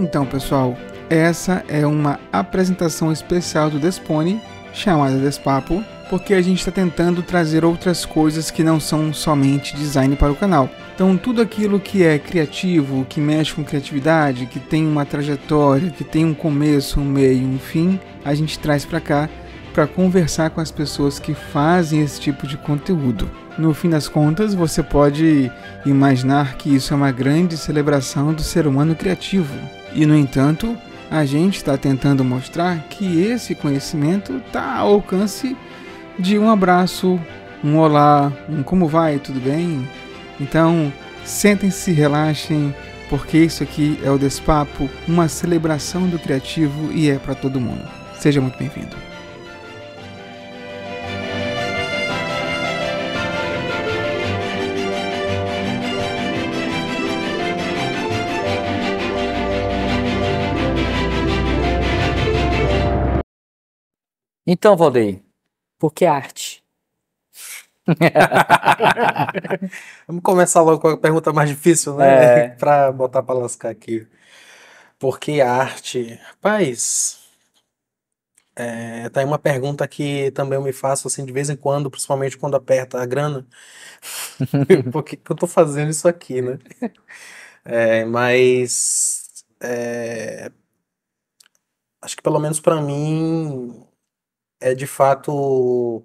Então, pessoal, essa é uma apresentação especial do Despone, chamada Despapo, porque a gente está tentando trazer outras coisas que não são somente design para o canal. Então, tudo aquilo que é criativo, que mexe com criatividade, que tem uma trajetória, que tem um começo, um meio, um fim, a gente traz para cá para conversar com as pessoas que fazem esse tipo de conteúdo. No fim das contas, você pode imaginar que isso é uma grande celebração do ser humano criativo. E, no entanto, a gente está tentando mostrar que esse conhecimento está ao alcance de um abraço, um olá, um como vai, tudo bem? Então, sentem-se, relaxem, porque isso aqui é o Despapo, uma celebração do criativo e é para todo mundo. Seja muito bem-vindo. Então, Valdeir, por que arte? Vamos começar logo com a pergunta mais difícil, né? Pra botar pra lascar aqui. Por que arte? Rapaz, tá aí uma pergunta que também eu me faço assim de vez em quando, principalmente quando aperta a grana. Por que que eu tô fazendo isso aqui, né? Mas acho que pelo menos pra mim é de fato.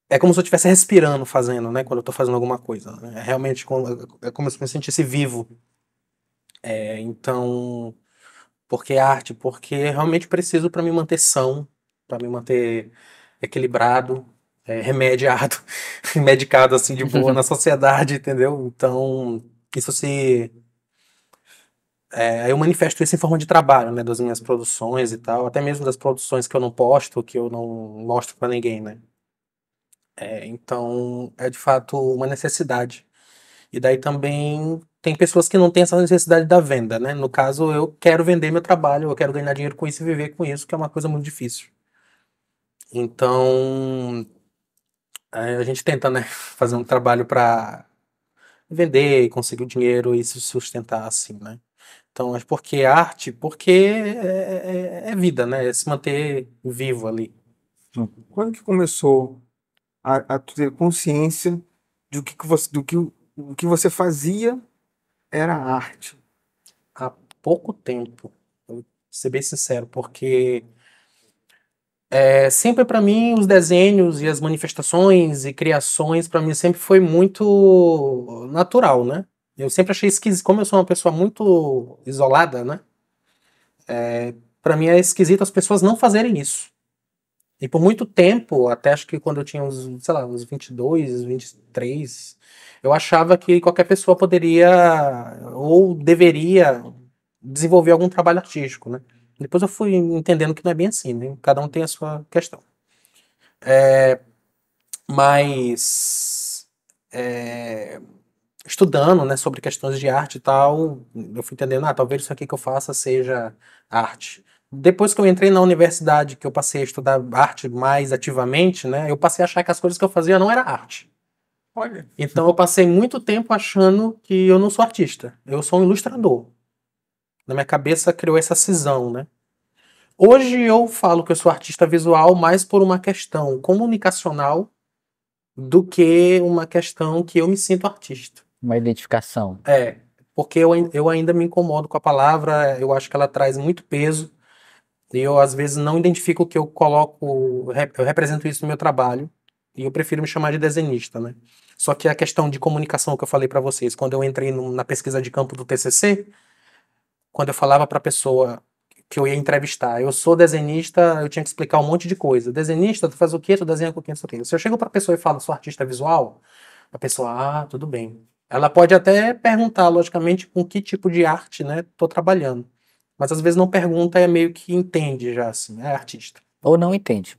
É como se eu estivesse respirando fazendo, né? Quando eu tô fazendo alguma coisa, né? É realmente é como se eu me sentisse vivo. Então, por que arte? Porque realmente preciso para me manter são, para me manter equilibrado, remediado, medicado assim de boa na sociedade, entendeu? Então, isso se. Eu manifesto isso em forma de trabalho, né? Das minhas produções e tal, até mesmo das produções que eu não posto, que eu não mostro para ninguém, né? Então, é de fato uma necessidade. E daí também tem pessoas que não têm essa necessidade da venda, né? No caso, eu quero vender meu trabalho, eu quero ganhar dinheiro com isso e viver com isso, que é uma coisa muito difícil. Então, a gente tenta, né, fazer um trabalho para vender e conseguir o dinheiro e se sustentar assim, né? Então, mas por que arte? Porque é vida, né? É se manter vivo ali. Quando que começou a ter consciência de o que você fazia era arte? Há pouco tempo, eu vou ser bem sincero, porque sempre para mim os desenhos e as manifestações e criações para mim sempre foi muito natural, né? Eu sempre achei esquisito, como eu sou uma pessoa muito isolada, né? Para mim é esquisito as pessoas não fazerem isso. E por muito tempo, até acho que quando eu tinha uns, sei lá, uns 22, 23, eu achava que qualquer pessoa poderia ou deveria desenvolver algum trabalho artístico, né? Depois eu fui entendendo que não é bem assim, né? Cada um tem a sua questão. Mas estudando, né, sobre questões de arte e tal, eu fui entendendo, talvez isso aqui que eu faça seja arte. Depois que eu entrei na universidade, que eu passei a estudar arte mais ativamente, né, eu passei a achar que as coisas que eu fazia não era arte. Olha. Então eu passei muito tempo achando que eu não sou artista, eu sou um ilustrador. Na minha cabeça criou essa cisão, né? Hoje eu falo que eu sou artista visual mais por uma questão comunicacional do que uma questão que eu me sinto artista. Uma identificação. Porque eu ainda me incomodo com a palavra, eu acho que ela traz muito peso, e eu às vezes não identifico o que eu coloco, eu represento isso no meu trabalho, e eu prefiro me chamar de desenhista, né? Só que a questão de comunicação que eu falei para vocês, quando eu entrei na pesquisa de campo do TCC, quando eu falava para a pessoa que eu ia entrevistar, eu sou desenhista, eu tinha que explicar um monte de coisa. Desenhista, tu faz o quê? Tu desenha com quem? Não sei o quê. Se eu chego para a pessoa e falo, sou artista visual, a pessoa, tudo bem. Ela pode até perguntar, logicamente, com que tipo de arte, né, tô trabalhando. Mas às vezes não pergunta, é meio que entende já, assim, é artista. Ou não entende.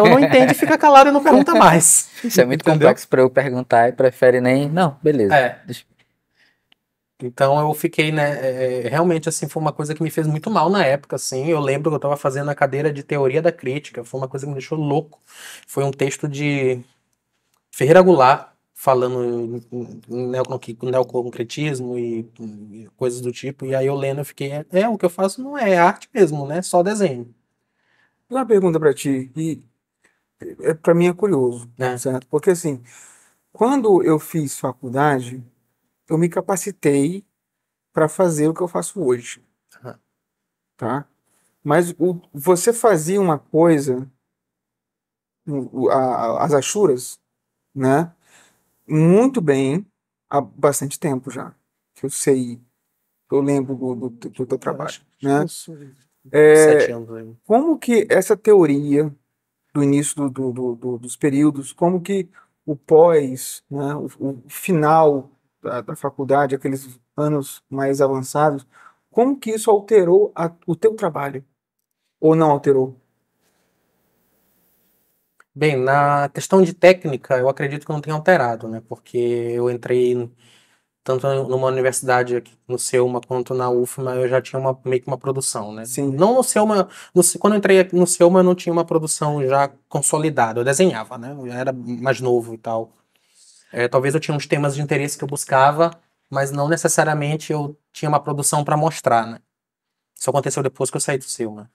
Ou não entende, fica calado e não pergunta mais. Isso é muito Entendeu? complexo para eu perguntar e prefere nem... Não, beleza. Então eu fiquei, né, realmente, assim, foi uma coisa que me fez muito mal na época, assim, eu lembro que eu tava fazendo a cadeira de teoria da crítica, foi uma coisa que me deixou louco, foi um texto de Ferreira Goulart, falando em neoconcretismo e coisas do tipo, e aí eu lendo eu fiquei, o que eu faço não é arte mesmo, né? Só desenho, Uma pergunta pra ti, e para mim é curioso, né? certo? Porque assim, quando eu fiz faculdade, eu me capacitei para fazer o que eu faço hoje, Aham. tá? Mas você fazia uma coisa, as achuras, né? Muito bem há bastante tempo já. Que eu sei, eu lembro do teu Eu trabalho, acho né? uns 7 É, anos aí. como que essa teoria do início dos períodos, como que o pós, né, o final da faculdade, aqueles anos mais avançados, como que isso alterou o teu trabalho? Ou não alterou? Bem, na questão de técnica, eu acredito que não tenha alterado, né? Porque eu entrei tanto numa universidade aqui no Selma quanto na UFMA, eu já tinha meio que uma produção, né? Sim. Não no Selma, quando eu entrei aqui no Selma, eu não tinha uma produção já consolidada, eu desenhava, né? Eu era mais novo e tal. Talvez eu tinha uns temas de interesse que eu buscava, mas não necessariamente eu tinha uma produção para mostrar, né? Isso aconteceu depois que eu saí do Selma.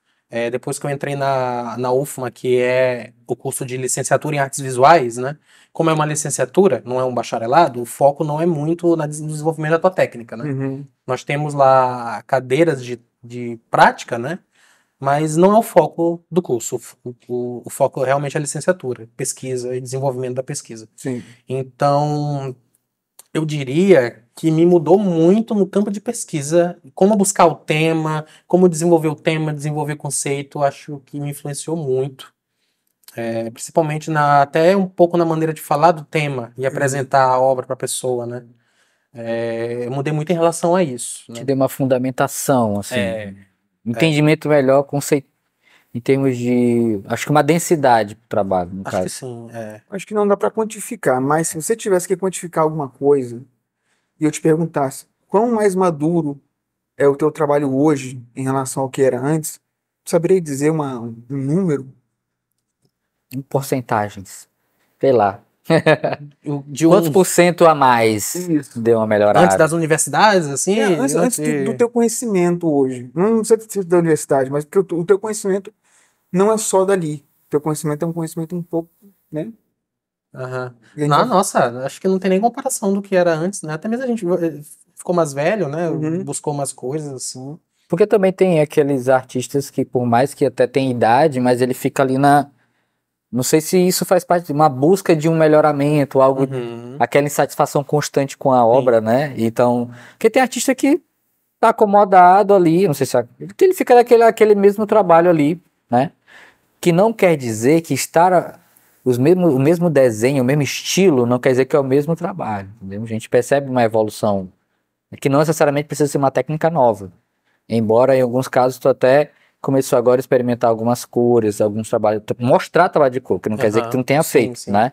Depois que eu entrei na UFMA, que é o curso de licenciatura em artes visuais, né? Como é uma licenciatura, não é um bacharelado, o foco não é muito no desenvolvimento da tua técnica, né? Uhum. Nós temos lá cadeiras de prática, né? Mas não é o foco do curso. O foco realmente é a licenciatura, pesquisa e desenvolvimento da pesquisa. Sim. Então, eu diria que me mudou muito no campo de pesquisa, como buscar o tema, como desenvolver o tema, desenvolver conceito, acho que me influenciou muito. Principalmente até um pouco na maneira de falar do tema e Uhum. apresentar a obra para a pessoa, né? Eu mudei muito em relação a isso, Te né? deu uma fundamentação, assim, É, é, entendimento melhor, conceito, em termos de, acho que uma densidade pro trabalho, no acho que caso. sim. Acho que não dá para quantificar, mas se você tivesse que quantificar alguma coisa e eu te perguntasse quão mais maduro é o teu trabalho hoje em relação ao que era antes, saberia dizer um número? Em porcentagens, sei lá. De Quantos um por cento a mais Isso. deu uma antes melhorada? das universidades, assim, Antes do teu conhecimento hoje, não sei se da universidade, mas porque o teu conhecimento não é só dali. O teu conhecimento é um conhecimento um pouco, né? aham. E a gente Não, vai... nossa, acho que não tem nem comparação do que era antes, né? Até mesmo a gente ficou mais velho, né? Uhum. Buscou umas coisas, assim. Porque também tem aqueles artistas que, por mais que até tenha idade, mas ele fica ali na. Não sei se isso faz parte de uma busca de um melhoramento, algo, Uhum. aquela insatisfação constante com a Sim. obra, né? Então, porque tem artista que tá acomodado ali, não sei se ele fica aquele mesmo trabalho ali, né? Que não quer dizer que o mesmo desenho, o mesmo estilo, não quer dizer que é o mesmo trabalho, entendeu? A gente percebe uma evolução, que não necessariamente precisa ser uma técnica nova. Embora em alguns casos tu até começou agora a experimentar algumas cores, alguns trabalhos, mostrar trabalho de cor, que não quer dizer que tu Aham. não tenha Sim, feito, sim. né?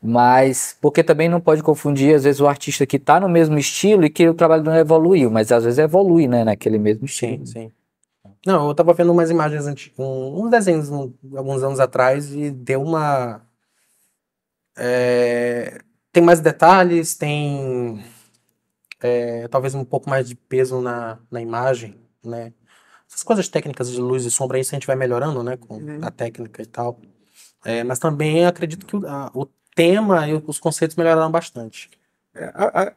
Mas, porque também não pode confundir, às vezes, o artista que tá no mesmo estilo e que o trabalho não evoluiu, mas às vezes evolui, né, naquele mesmo Sim, estilo. sim. Não, eu tava vendo umas imagens, uns desenhos alguns anos atrás e deu uma. Tem mais detalhes, tem talvez um pouco mais de peso na imagem, né? Essas coisas técnicas de luz e sombra, isso a gente vai melhorando, né? Com a Uhum. técnica e tal. Mas também acredito que o tema e os conceitos melhoraram bastante.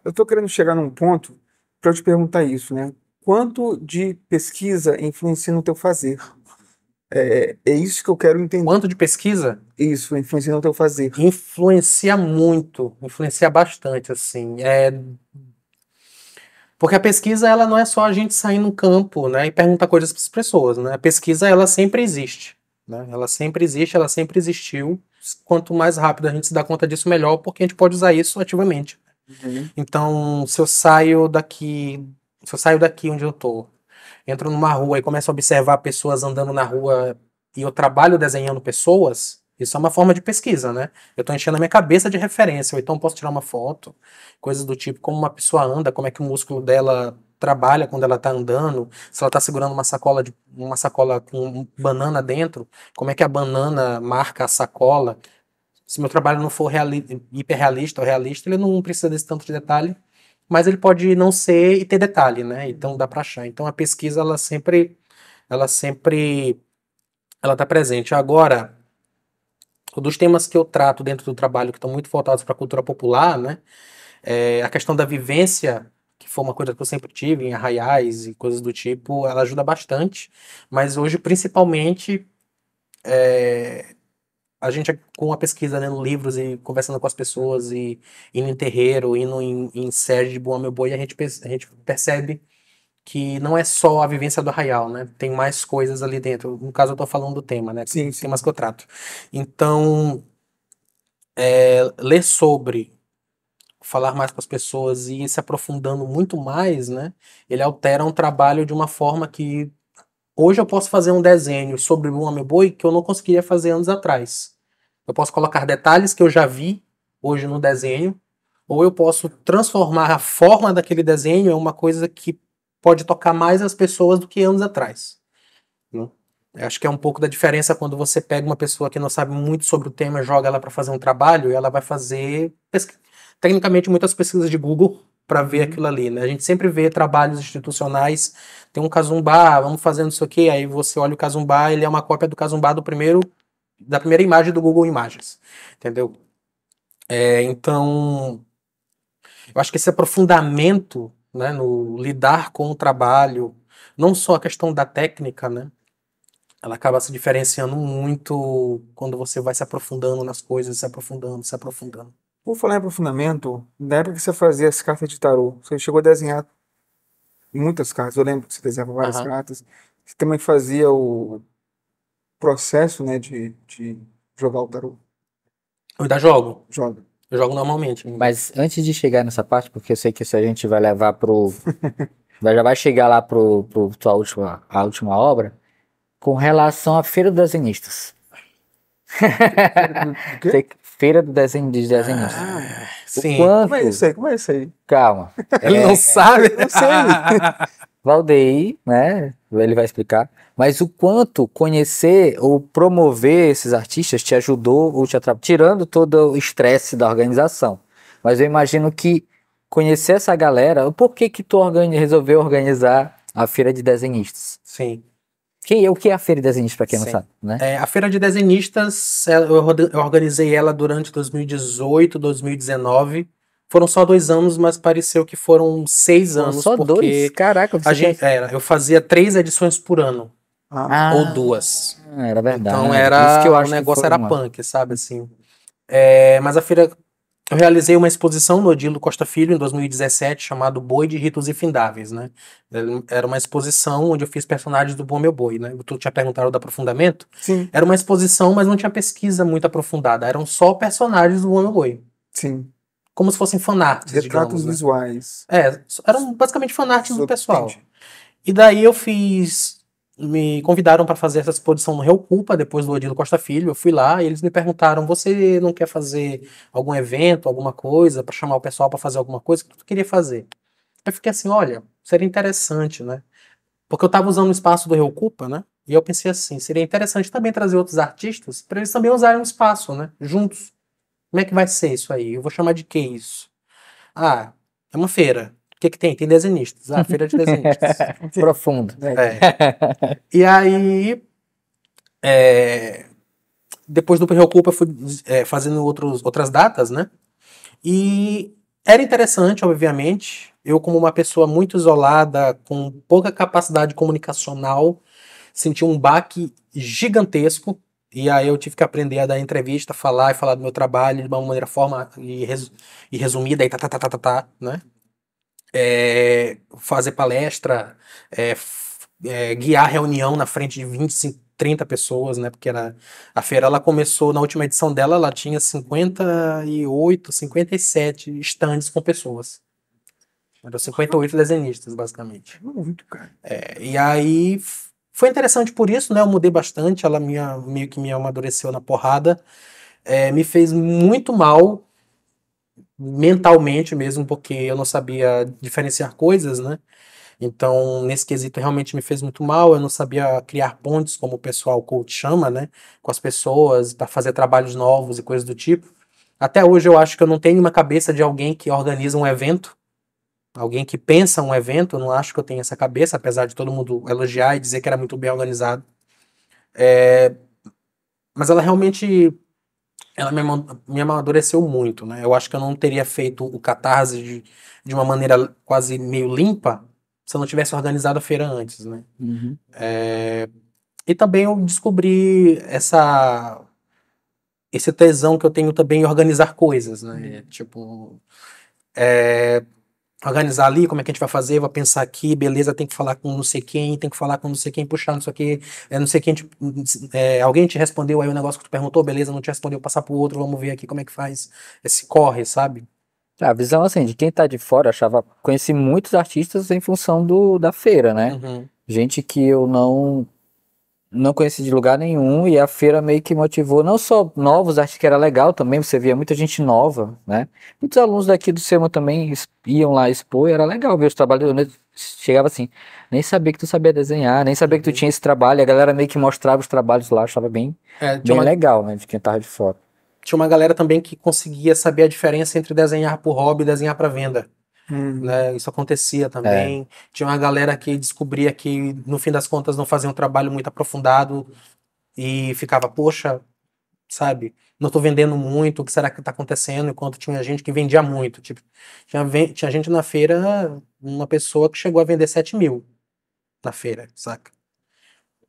Eu estou querendo chegar num ponto para eu te perguntar isso, né? Quanto de pesquisa influencia no teu fazer? É isso que eu quero entender. Quanto de pesquisa, Isso, influencia no teu fazer. influencia muito, influencia bastante, assim. Porque a pesquisa, ela não é só a gente sair no campo, né, e perguntar coisas para as pessoas, né? A pesquisa, ela sempre existe, né? Ela sempre existe, ela sempre existiu. Quanto mais rápido a gente se dá conta disso, melhor, porque a gente pode usar isso ativamente. Uhum. Então, se eu saio daqui onde eu tô, entro numa rua e começo a observar pessoas andando na rua e eu trabalho desenhando pessoas, isso é uma forma de pesquisa, né? Eu tô enchendo a minha cabeça de referência, ou então posso tirar uma foto, coisas do tipo, como uma pessoa anda, como é que o músculo dela trabalha quando ela tá andando, se ela tá segurando uma sacola com banana dentro, como é que a banana marca a sacola, Se meu trabalho não for hiperrealista ou realista, ele não precisa desse tanto de detalhe, mas ele pode não ser e ter detalhe, né? Então dá para achar. Então a pesquisa ela está presente. Agora, dos temas que eu trato dentro do trabalho que estão muito voltados para a cultura popular, né? A questão da vivência, que foi uma coisa que eu sempre tive em arraiais e coisas do tipo, ela ajuda bastante. Mas hoje, principalmente, a gente com a pesquisa, lendo livros e conversando com as pessoas e indo em terreiro, indo em sede de Bumba Meu Boi, a gente percebe que não é só a vivência do arraial, né? Tem mais coisas ali dentro. No caso, eu tô falando do tema, né? Sim, sim. Temas que eu trato. Então, ler sobre, falar mais com as pessoas e ir se aprofundando muito mais, né? Ele altera um trabalho de uma forma que hoje eu posso fazer um desenho sobre o Bumba Meu Boi que eu não conseguiria fazer anos atrás. Eu posso colocar detalhes que eu já vi hoje no desenho, ou eu posso transformar a forma daquele desenho em uma coisa que pode tocar mais as pessoas do que anos atrás. Né? Eu acho que é um pouco da diferença quando você pega uma pessoa que não sabe muito sobre o tema, joga ela para fazer um trabalho e ela vai fazer, tecnicamente, muitas pesquisas de Google para ver aquilo ali. Né? A gente sempre vê trabalhos institucionais, tem um Casumbá, vamos fazendo isso aqui, aí você olha o Casumbá, ele é uma cópia do Casumbá da primeira imagem do Google Imagens, entendeu? Então, eu acho que esse aprofundamento, né, no lidar com o trabalho, não só a questão da técnica, né, ela acaba se diferenciando muito quando você vai se aprofundando nas coisas, se aprofundando, se aprofundando. Por falar em aprofundamento, na época que você fazia as cartas de tarô, você chegou a desenhar muitas cartas. Eu lembro que você desenhava várias Aham. cartas. Você também fazia o processo, né, de jogar o tarô. Eu ainda jogo. Joga. Eu jogo normalmente. Mas antes de chegar nessa parte, porque eu sei que isso a gente vai levar pro. Já vai chegar lá pro tua a última obra, com relação à Feira dos Desenhistas. O quê? Feira do Desenho dos Desenhistas. Sim. Quanto? Como é isso aí? Como é isso aí? Calma. Ele não sabe? Não sei. Valdeir, né? Ele vai explicar. Mas o quanto conhecer ou promover esses artistas te ajudou ou te atrapalhou, tirando todo o estresse da organização. Mas eu imagino que conhecer essa galera, o porquê que tu resolveu organizar a Feira de Desenhistas? Sim. O que é a Feira de Desenhistas, para quem não Sim. sabe, né? A Feira de Desenhistas, eu organizei ela durante 2018, 2019. Foram só 2 anos, mas pareceu que foram 6 anos, Só porque 2? Caraca, eu fazia 3 edições por ano, Ah, ou 2. Era verdade. Então Por isso que eu o acho que negócio foi era uma- punk, sabe assim. Mas a feira, eu realizei uma exposição no Odilo Costa Filho em 2017, chamado Boi de Ritos Infindáveis, né? Era uma exposição onde eu fiz personagens do Bom Meu Boi, né? Tu tinha perguntado do aprofundamento. sim, Era uma exposição, mas não tinha pesquisa muito aprofundada. Eram só personagens do Bom Meu Boi. sim. Como se fossem fanarts, Retratos digamos, né? visuais. Eram basicamente fanarts do pessoal. Entendi. E daí me convidaram para fazer essa exposição no Rio Culpa, depois do Odilo Costa Filho. Eu fui lá e eles me perguntaram: você não quer fazer algum evento, alguma coisa, para chamar o pessoal para fazer alguma coisa? O que tu queria fazer? Eu fiquei assim: olha, seria interessante, né? Porque eu estava usando o espaço do Rio Culpa, né? E eu pensei assim: seria interessante também trazer outros artistas para eles também usarem o espaço, né? Juntos. Como é que vai ser isso aí? Eu vou chamar de que isso? Ah, é uma feira. O que que tem? Tem desenhistas. Ah, feira de desenhistas. Profundo. E aí, depois do Preocupa, eu fui fazendo outras datas, né? E era interessante, obviamente. Eu, como uma pessoa muito isolada, com pouca capacidade comunicacional, senti um baque gigantesco. E aí eu tive que aprender a dar entrevista, falar e falar do meu trabalho de uma maneira e resumida, e né? Fazer palestra, guiar reunião na frente de 25, 30 pessoas, né? Porque a feira, ela começou, na última edição dela, ela tinha 58, 57 stands com pessoas. Eram 58 desenhistas, basicamente. Muito, cara. E aí foi interessante por isso, né? Eu mudei bastante, ela meio que me amadureceu na porrada. Me fez muito mal mentalmente mesmo, porque eu não sabia diferenciar coisas, né? Então, nesse quesito, realmente me fez muito mal. Eu não sabia criar pontes, como o pessoal coach chama, né? Com as pessoas, para fazer trabalhos novos e coisas do tipo. Até hoje eu acho que eu não tenho uma cabeça de alguém que organiza um evento, alguém que pensa um evento. Eu não acho que eu tenho essa cabeça, apesar de todo mundo elogiar e dizer que era muito bem organizado. Mas ela realmente me amadureceu muito, né? Eu acho que eu não teria feito o Catarse de uma maneira quase meio limpa se eu não tivesse organizado a feira antes, né? Uhum. E também eu descobri esse tesão que eu tenho também em organizar coisas, né? Tipo, organizar ali, como é que a gente vai fazer, vai pensar aqui, beleza, tem que falar com não sei quem, tem que falar com não sei quem, puxar não sei o que, não sei quem, alguém te respondeu aí o negócio que tu perguntou, beleza, não te respondeu, passar pro outro, vamos ver aqui como é que faz esse corre, sabe? A visão assim, de quem tá de fora, conheci muitos artistas em função da feira, né? Uhum. Gente que eu não conheci de lugar nenhum e a feira meio que motivou não só novos, acho que era legal também, você via muita gente nova, né? Muitos alunos daqui do SEMA também iam lá expor e era legal ver os trabalhos. Chegava assim, nem sabia que tu sabia desenhar, nem sabia que tu tinha esse trabalho, e a galera meio que mostrava os trabalhos lá, achava bem legal, né, de quem tava de fora. Tinha uma galera também que conseguia saber a diferença entre desenhar por hobby e desenhar para venda. Né? Isso acontecia também. Tinha uma galera que descobria que, no fim das contas, não fazia um trabalho muito aprofundado e ficava, poxa, sabe, não tô vendendo muito, o que será que tá acontecendo? Enquanto tinha gente que vendia muito. Tipo, tinha gente na feira, uma pessoa que chegou a vender 7.000 na feira, saca?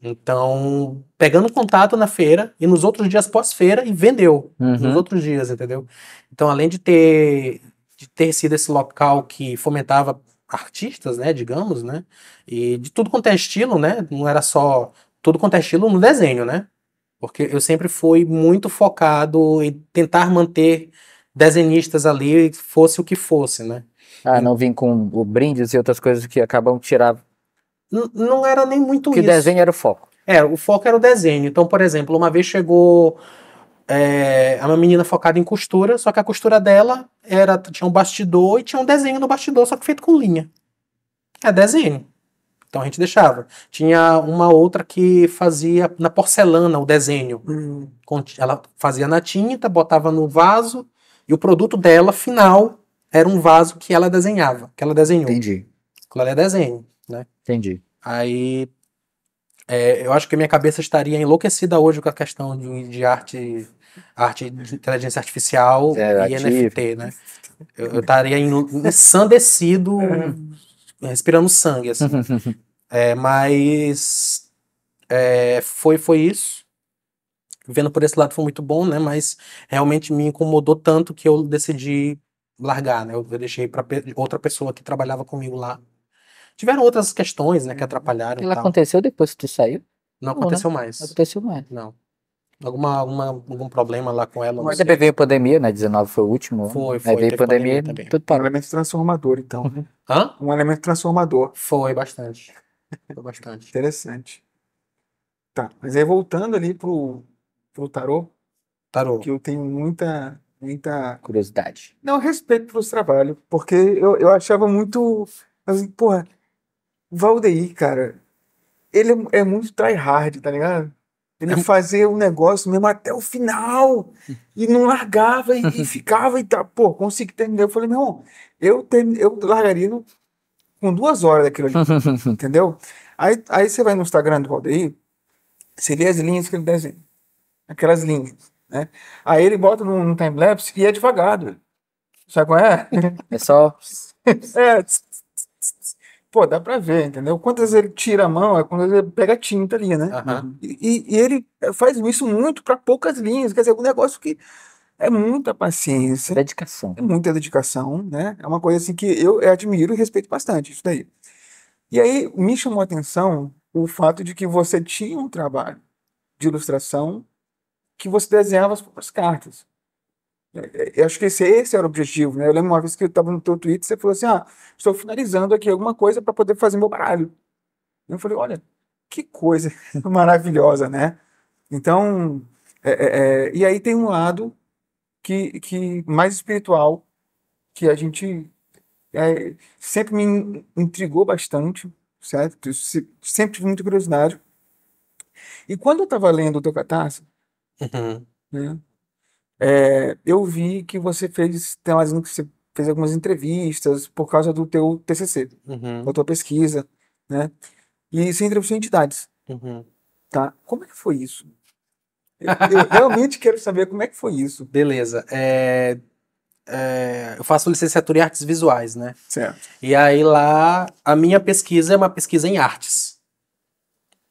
Então, pegando contato na feira e nos outros dias pós-feira e vendeu nos Uhum. outros dias, entendeu? Então, além de ter sido esse local que fomentava artistas, né, digamos, né, e de tudo quanto é estilo, né, não era só tudo quanto é estilo no desenho, né, porque eu sempre fui muito focado em tentar manter desenhistas ali, fosse o que fosse, né. Ah, não vim com o brindes e outras coisas que acabam de tirar, Não era nem muito porque o isso. desenho era o foco. O foco era o desenho. Então, por exemplo, uma vez chegou uma menina focada em costura, só que a costura dela tinha um bastidor e tinha um desenho no bastidor, só que feito com linha. É desenho. Então a gente deixava. Tinha uma outra que fazia na porcelana o desenho. Ela fazia na tinta, botava no vaso, e o produto dela, final, era um vaso que ela desenhava, que ela desenhou. Entendi, Aquilo ali é desenho, né? entendi. Aí eu acho que minha cabeça estaria enlouquecida hoje com a questão de arte de inteligência artificial e Interativo. NFT, né? Eu estaria ensandecido, respirando sangue, assim. Mas foi isso. Vendo por esse lado foi muito bom, né? Mas realmente me incomodou tanto que eu decidi largar, né? Eu deixei para outra pessoa que trabalhava comigo lá. Tiveram outras questões, né, que atrapalharam e Ela tal. aconteceu depois que tu saiu? Não Não, né? aconteceu mais. Aconteceu mais. Não. Algum problema lá com ela, não Mas sei. depois veio a pandemia, né? 19 foi o último. Aí veio Teve pandemia, também. tudo Um parou. elemento transformador, então, né? Hã? Um elemento transformador. Foi bastante. Foi bastante. Interessante. Tá, mas aí voltando ali pro tarô, Tarô. que eu tenho muita... Curiosidade. Não, respeito pelos trabalhos, porque eu achava muito... Assim, porra, Valdeir, cara, ele é muito tryhard, tá ligado? Ele fazia o negócio mesmo até o final e não largava e ficava e tá, pô, consegui terminar. Eu falei, meu irmão, eu largaria com 2 horas daquilo ali, entendeu? Aí você vai no Instagram do Valdeir, você vê as linhas que ele desenha, aquelas linhas, né? Aí ele bota no time-lapse e é devagar, velho. Sabe qual é? É só. É, pô, dá pra ver, entendeu? Quantas vezes ele tira a mão, é quando ele pega tinta ali, né? Aham. E ele faz isso muito para poucas linhas, quer dizer, um negócio que é muita paciência, Dedicação. é muita dedicação, né? É uma coisa assim que eu admiro e respeito bastante, isso daí. E aí me chamou a atenção o fato de que você tinha um trabalho de ilustração que você desenhava as próprias cartas. Eu acho que esse era o objetivo, né? Eu lembro uma vez que eu estava no teu Twitter, você falou assim, estou finalizando aqui alguma coisa para poder fazer meu baralho. Eu falei, olha, que coisa maravilhosa, né? Então, e aí tem um lado que mais espiritual que a gente sempre me intrigou bastante, certo? Sempre tive muita curiosidade. E quando eu estava lendo o teu Catarse, Uhum, né, eu vi que tem uma dizendo que você fez algumas entrevistas por causa do teu TCC, da uhum, tua pesquisa, né? E você entrevistou entidades, uhum. tá? Como é que foi isso? Eu realmente quero saber como é que foi isso. Beleza. Eu faço licenciatura em artes visuais, né? Certo. E aí lá, a minha pesquisa é uma pesquisa em artes.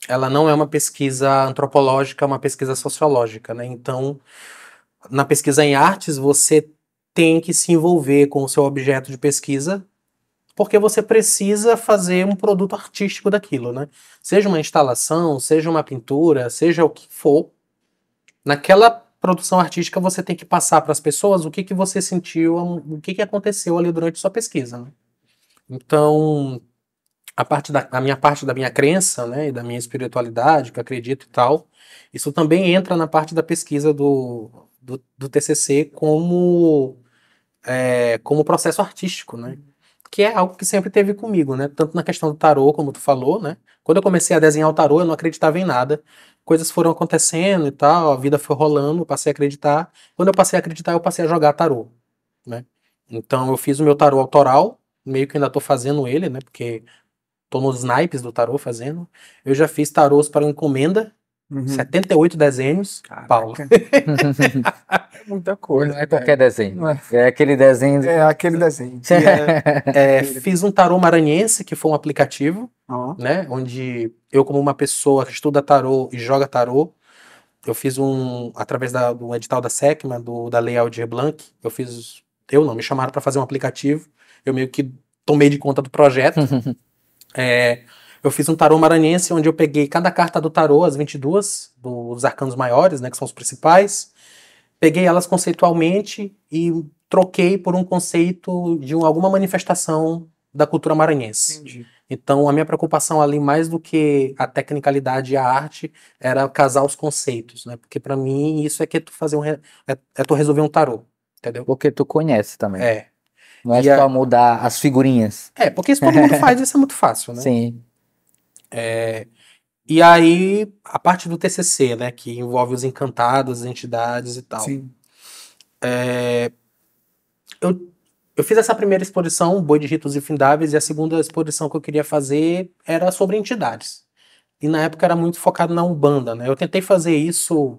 Ela não é uma pesquisa antropológica, é uma pesquisa sociológica, né? Então, na pesquisa em artes, você tem que se envolver com o seu objeto de pesquisa, porque você precisa fazer um produto artístico daquilo, né? Seja uma instalação, seja uma pintura, seja o que for, naquela produção artística você tem que passar para as pessoas o que que você sentiu, o que que aconteceu ali durante sua pesquisa, né? Então, a minha parte da minha crença, né, e da minha espiritualidade, que eu acredito e tal, isso também entra na parte da pesquisa do TCC como processo artístico, né? Que é algo que sempre teve comigo, né? Tanto na questão do tarô, como tu falou, né? Quando eu comecei a desenhar o tarô, eu não acreditava em nada. Coisas foram acontecendo e tal, a vida foi rolando, eu passei a acreditar. Quando eu passei a acreditar, eu passei a jogar tarô, né? Então eu fiz o meu tarô autoral, meio que ainda tô fazendo ele, né? Porque tô nos naipes do tarô fazendo. Eu já fiz tarôs para encomenda, Uhum. 78 desenhos, Paulo. Caraca, é muita Não coisa, é qualquer velho. desenho. Não é, É aquele desenho. é aquele desenho. E Fiz um tarô maranhense, que foi um aplicativo, ó, né? Onde eu, como uma pessoa que estuda tarô e joga tarô, eu fiz através do edital da SECMA, da Lei Aldir Blanc, eu não, me chamaram para fazer um aplicativo, eu meio que tomei de conta do projeto. É, eu fiz um tarô maranhense, onde eu peguei cada carta do tarô, as 22, dos arcanos maiores, né, que são os principais, peguei elas conceitualmente e troquei por um conceito de alguma manifestação da cultura maranhense. entendi. Então, a minha preocupação ali, mais do que a tecnicalidade e a arte, era casar os conceitos, né? Porque para mim isso é que tu é tu resolver um tarô, entendeu? Porque tu conhece também. É. Não é E só mudar as figurinhas. porque isso todo mundo faz, isso é muito fácil, né? Sim. E aí, a parte do TCC, né, que envolve os encantados, as entidades e tal. Sim. Eu, eu fiz essa primeira exposição, Boi de Ritos Infindáveis, e a segunda exposição que eu queria fazer era sobre entidades. E na época era muito focado na Umbanda, né? Eu tentei fazer isso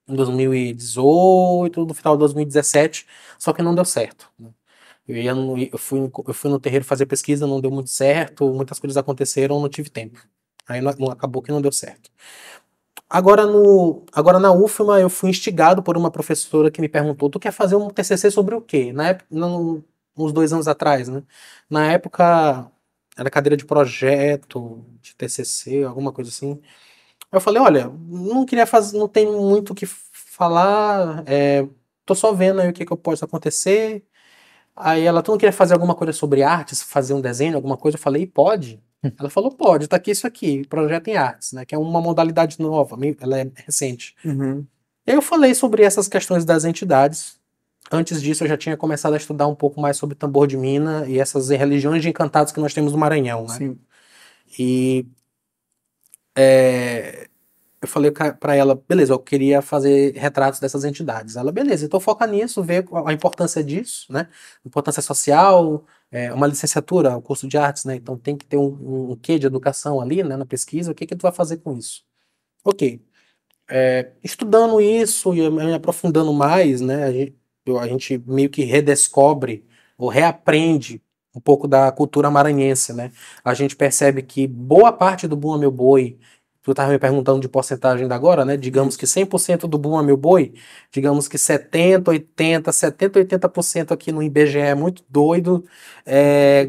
em 2018, no final de 2017, só que não deu certo, né? Eu fui no terreiro fazer pesquisa, não deu muito certo, muitas coisas aconteceram, não tive tempo. Aí acabou que não deu certo. Agora na UFMA eu fui instigado por uma professora que me perguntou: tu quer fazer um TCC sobre o quê? Na época, uns 2 anos atrás, né? Na época era cadeira de projeto, de TCC, alguma coisa assim. Eu falei: olha, não queria fazer, não tem muito o que falar, tô só vendo aí o que possa acontecer. Aí ela: tu não queria fazer alguma coisa sobre artes, fazer um desenho, alguma coisa? Eu falei: pode. Ela falou: pode, tá aqui isso aqui, projeto em artes, né? Que é uma modalidade nova, ela é recente. Uhum. E aí eu falei sobre essas questões das entidades. Antes disso, eu já tinha começado a estudar um pouco mais sobre tambor de mina e essas religiões de encantados que nós temos no Maranhão, né? Sim. E eu falei pra ela: beleza, eu queria fazer retratos dessas entidades. Ela: beleza, então foca nisso, vê a importância disso, né? Importância social, uma licenciatura, um curso de artes, né? Então tem que ter um quê de educação ali, né, na pesquisa. O que que tu vai fazer com isso? Ok. Estudando isso e me aprofundando mais, né? A gente meio que redescobre ou reaprende um pouco da cultura maranhense, né? A gente percebe que boa parte do Bumba Meu Boi, tu estava me perguntando de porcentagem da agora, né? Digamos que 100% do Bumba Meu Boi, digamos que 70, 80% aqui no IBGE é muito doido,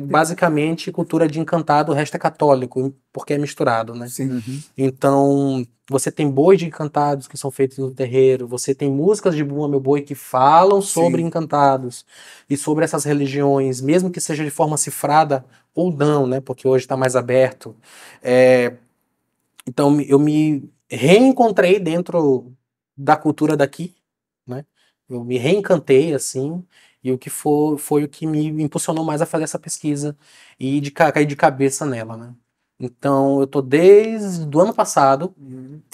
basicamente cultura de encantado, o resto é católico, porque é misturado, né? Sim. Uhum. Então, você tem bois de encantados que são feitos no terreiro, você tem músicas de Bumba Meu Boi que falam sobre Sim. encantados e sobre essas religiões, mesmo que seja de forma cifrada ou não, né? Porque hoje está mais aberto. Então, eu me reencontrei dentro da cultura daqui, né? Eu me reencantei, assim, E o que foi o que me impulsionou mais a fazer essa pesquisa e cair de cabeça nela, né? Então, eu tô desde o ano passado,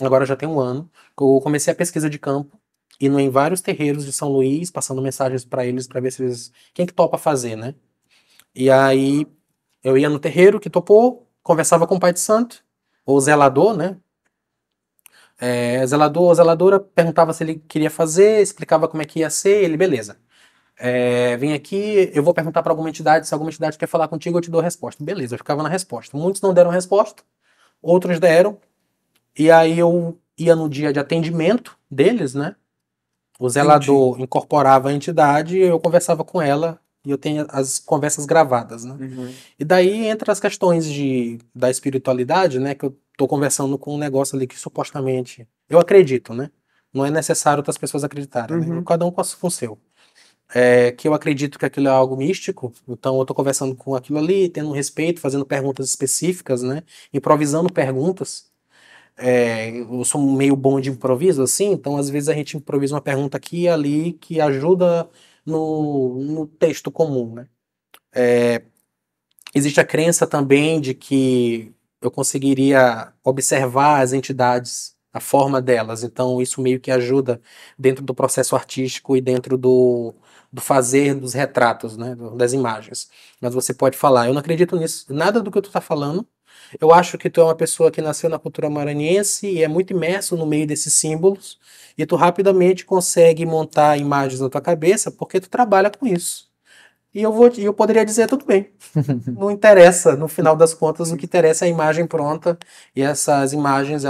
agora já tem um ano, que eu comecei a pesquisa de campo, indo em vários terreiros de São Luís, passando mensagens para eles, para ver se eles, quem que topa fazer, né? E aí, eu ia no terreiro que topou, conversava com o pai de santo, ou zelador, né? Zelador ou zeladora perguntava se ele queria fazer, explicava como é que ia ser, ele, beleza. Vem aqui, eu vou perguntar para alguma entidade, se alguma entidade quer falar contigo, eu te dou a resposta. Beleza, eu ficava na resposta. Muitos não deram resposta, outros deram, e aí eu ia no dia de atendimento deles, né? O zelador incorporava a entidade, eu conversava com ela, e eu tenho as conversas gravadas, né? E daí entra as questões da espiritualidade, né? Que eu tô conversando com um negócio ali que supostamente eu acredito, né? Não é necessário outras pessoas acreditarem, né? Cada um com o seu. Que eu acredito que aquilo é algo místico, então eu tô conversando com aquilo ali, tendo um respeito, fazendo perguntas específicas, né? Improvisando perguntas. Eu sou meio bom de improviso, assim, então às vezes a gente improvisa uma pergunta aqui e ali que ajuda no texto comum, né? Existe a crença também de que eu conseguiria observar as entidades, a forma delas, então isso meio que ajuda dentro do processo artístico e dentro do fazer dos retratos, né, das imagens. Mas você pode falar, eu não acredito nisso, nada do que tu tá falando. Eu acho que tu é uma pessoa que nasceu na cultura maranhense e é muito imerso no meio desses símbolos, e tu rapidamente consegue montar imagens na tua cabeça porque tu trabalha com isso. E eu poderia dizer, tudo bem. Não interessa, no final das contas, o que interessa é a imagem pronta, e essas imagens,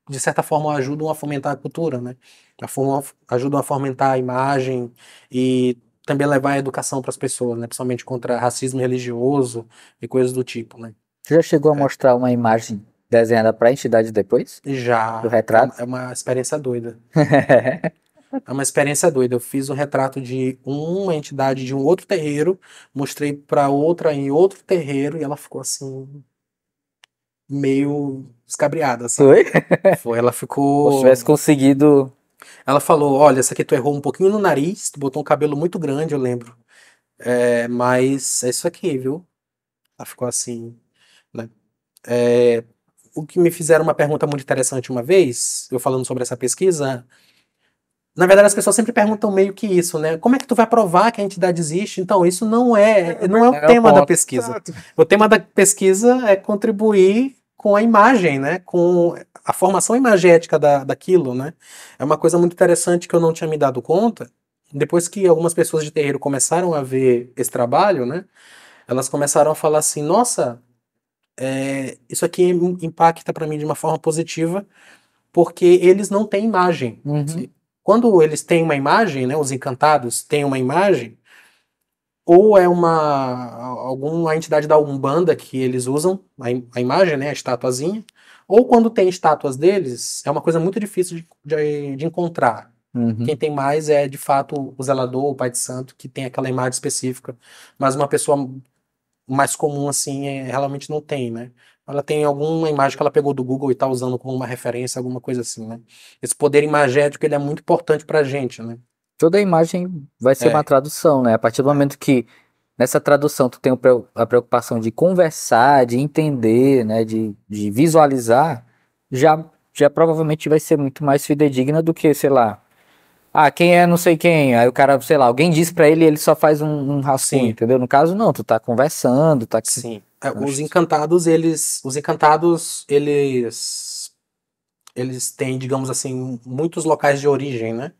de certa forma, ajudam a fomentar a cultura, né? Ajudam a fomentar a imagem e também levar a educação para as pessoas, né? Principalmente contra racismo religioso e coisas do tipo, né? Tu já chegou a mostrar uma imagem desenhada pra entidade depois? E Do já retrato? é uma experiência doida. É uma experiência doida. Eu fiz um retrato de uma entidade de um outro terreiro, mostrei para outra em outro terreiro e ela ficou assim, meio escabriada, sabe? Foi? Foi, ela Ou se ficou. tivesse conseguido. Ela falou: Olha, essa aqui tu errou um pouquinho no nariz, tu botou um cabelo muito grande, eu lembro. Mas é isso aqui, viu? Ela ficou assim, né? O que me fizeram uma pergunta muito interessante uma vez, eu falando sobre essa pesquisa. Na verdade, as pessoas sempre perguntam meio que isso, né? Como é que tu vai provar que a entidade existe? Então, isso não é o Não é o tema da ponto. pesquisa. O tema da pesquisa é contribuir com a imagem, né? Com a formação imagética daquilo, né? É uma coisa muito interessante que eu não tinha me dado conta. Depois que algumas pessoas de terreiro começaram a ver esse trabalho, né? Elas começaram a falar assim: Nossa, isso aqui impacta para mim de uma forma positiva porque eles não têm imagem. Uhum. Quando eles têm uma imagem, né, os encantados têm uma imagem, ou é alguma entidade da Umbanda que eles usam a imagem, né, a estatuazinha, ou quando tem estátuas deles, é uma coisa muito difícil de encontrar. Uhum. Quem tem mais é, de fato, o zelador, o pai de santo, que tem aquela imagem específica. Mas uma pessoa mais comum, assim, realmente não tem, né? Ela tem alguma imagem que ela pegou do Google e tá usando como uma referência, alguma coisa assim, né? Esse poder imagético, ele é muito importante pra gente, né? Toda imagem vai ser uma É, tradução, né? A partir do momento que nessa tradução tu tem a preocupação de conversar, de entender, né? De visualizar, já provavelmente vai ser muito mais fidedigna do que, sei lá. Ah, quem é não sei quem. Aí o cara, sei lá, alguém diz pra ele e ele só faz um rascunho, sim, entendeu? No caso, não, tu tá conversando, tá. sim. Eu acho Os encantados, eles têm, digamos assim, muitos locais de origem, né?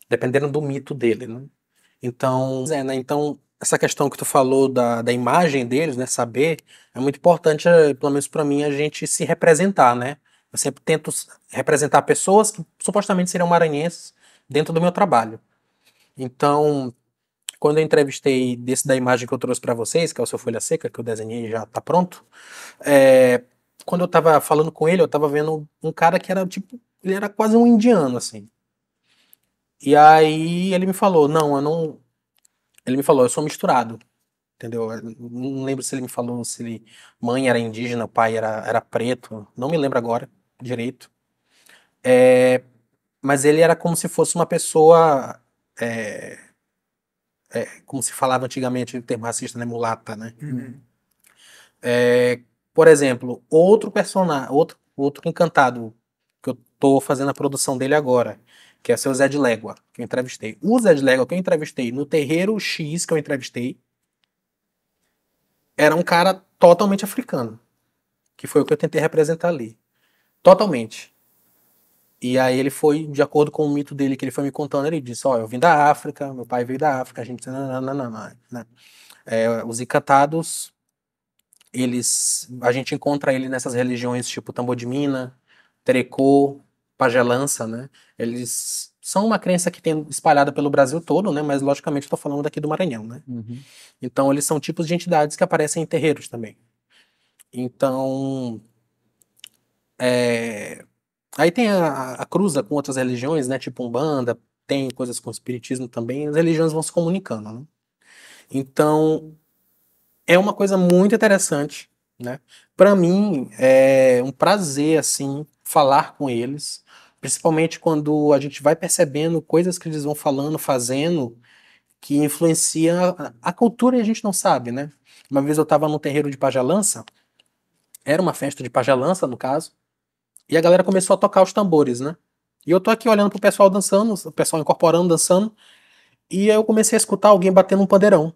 Dependendo do mito dele, né? Então, né? Então, essa questão que tu falou da imagem deles, né? Saber, é muito importante, pelo menos para mim, a gente se representar, né? Eu sempre tento representar pessoas que supostamente seriam maranhenses dentro do meu trabalho. Então, quando eu entrevistei desse da imagem que eu trouxe para vocês, que é o seu Folha Seca, que eu desenhei e já tá pronto, é, quando eu tava falando com ele, eu tava vendo um cara que era tipo, ele era quase um indiano, assim. E aí ele me falou, não, eu não. Ele me falou, eu sou misturado, entendeu? Eu não lembro se ele me falou se mãe era indígena, pai era preto, não me lembro agora direito. Mas ele era como se fosse uma pessoa. é, como se falava antigamente o termo racista, né? Mulata, né? Uhum. Por exemplo, outro personagem, outro encantado, que eu tô fazendo a produção dele agora, que é o seu Zé de Légua, que eu entrevistei. O Zé de Légua que eu entrevistei no Terreiro X que eu entrevistei, era um cara totalmente africano, que foi o que eu tentei representar ali. Totalmente. E aí ele foi, de acordo com o mito dele que ele foi me contando, ele disse, ó, eu vim da África, meu pai veio da África, a gente... Nananana, né? Os encantados, a gente encontra ele nessas religiões tipo Tambor de Mina, Trecô, Pagelança, né? Eles são uma crença que tem espalhada pelo Brasil todo, né? Mas logicamente eu tô falando daqui do Maranhão, né? Uhum. Então eles são tipos de entidades que aparecem em terreiros também. Então, aí tem a cruza com outras religiões, né? Tipo Umbanda, tem coisas com espiritismo também, as religiões vão se comunicando, né? Então, é uma coisa muito interessante, né? Para mim, é um prazer, assim, falar com eles, principalmente quando a gente vai percebendo coisas que eles vão falando, fazendo, que influencia a cultura e a gente não sabe, né? Uma vez eu estava num terreiro de Pagelança, era uma festa de Pagelança, no caso, e a galera começou a tocar os tambores, né? E eu tô aqui olhando pro pessoal dançando, o pessoal incorporando, dançando, e aí eu comecei a escutar alguém batendo um pandeirão.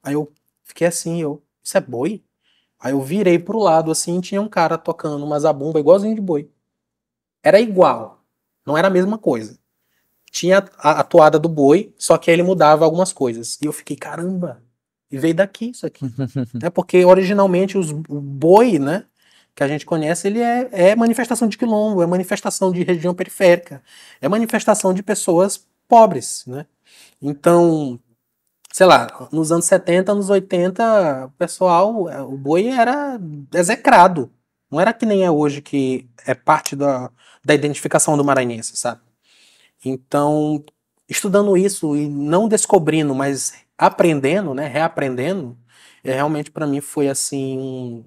Aí eu fiquei assim, isso é boi? Aí eu virei pro lado assim, e tinha um cara tocando uma zabumba igualzinho de boi. Era igual, não era a mesma coisa. Tinha a toada do boi, só que aí ele mudava algumas coisas. E eu fiquei, caramba, e veio daqui isso aqui. É porque originalmente o boi, né, que a gente conhece, ele é manifestação de quilombo, é manifestação de região periférica, é manifestação de pessoas pobres, né? Então, sei lá, nos anos 70, anos 80, o pessoal, o boi era execrado. Não era que nem é hoje, que é parte da identificação do maranhense, sabe? Então, estudando isso e não descobrindo, mas aprendendo, né, reaprendendo, realmente para mim foi assim